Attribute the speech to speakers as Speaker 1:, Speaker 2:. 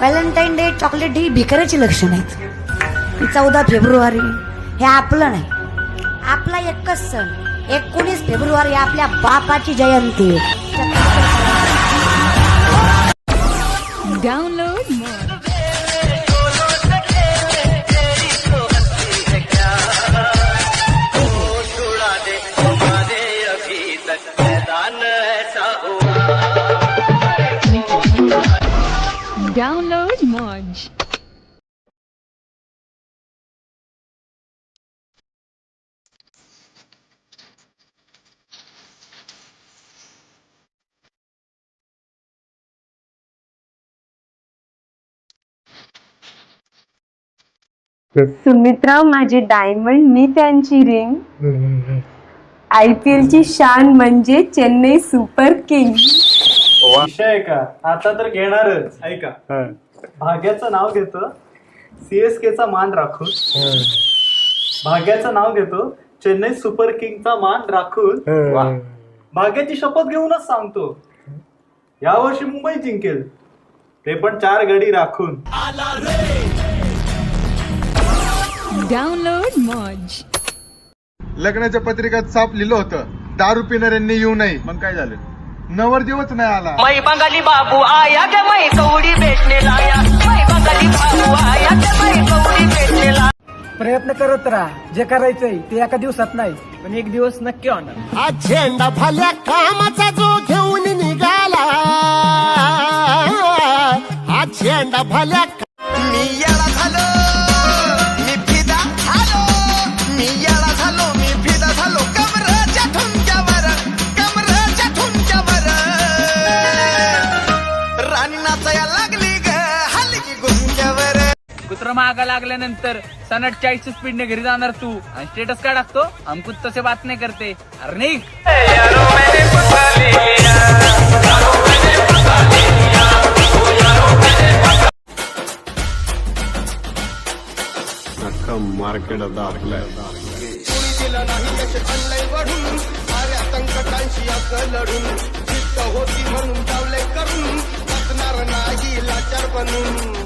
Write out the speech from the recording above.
Speaker 1: Valentine day, chocolate day भिकाऱ्याची लक्षण आहेत. 14 February हे आपलं नाही, आपला एकच सण 19 फेब्रुवारी आपल्या बापाची जयंती.
Speaker 2: डाउनलोड डाउनलोड मौज.
Speaker 3: सुमित्रा माझी डायमंड, मी त्यांची रिंग. IPL ची शान म्हणजे चेन्नई सुपर किंग.
Speaker 4: विषय का आता तर घेणारच. ऐका, भाग्याचं नाव घेतो CSK चा मान राखून, भाग्याचं नाव घेतो चेन्नई सुपर किंगचा मान राखून, भाग्याची शपथ घेऊनच सांगतो यावर्षी मुंबई जिंकेल, ते पण 4 गडी राखून.
Speaker 2: डाउनलोड मौज.
Speaker 5: लग्नाच्या पत्रिकात साप लिहिलं होतं, दारू पिणाऱ्यांनी येऊ नये. मग काय झालं? नवरदेवच नाही आला.
Speaker 6: मै बंगाली बाबू आया के मै कवडी भेटने लाया, मै बंगाली बाबू आया के मै कवडी भेटने लाया.
Speaker 7: प्रयत्न करत राहा, जे करायचंय ते एका दिवसात नाही पण एक दिवस नक्की होणार.
Speaker 8: आज झेंडा भल्या कामाचा जो घेऊन निघाला, आज झेंडा भल्या. मी याला झालो, मी फिदा झालो, मी याला झालो, मी फिदा झालो कमराच्या ठुमक्यावर, कमराच्या ठुमक्यावर. राणी नाचाया लागली ग हलकी गुंक्यावर.
Speaker 9: कुत्र मागा लागल्यानंतर 40 स्पीडने घरी जाणार तू आणि स्टेटस काय टाकतो, हमकुच तसे बात नाही करते. अरे निघ.
Speaker 5: मार्केट दाखलाय
Speaker 8: संकटांशी लढून चित्त होती म्हणून डावले करून बसणार नाही लाचार बनून.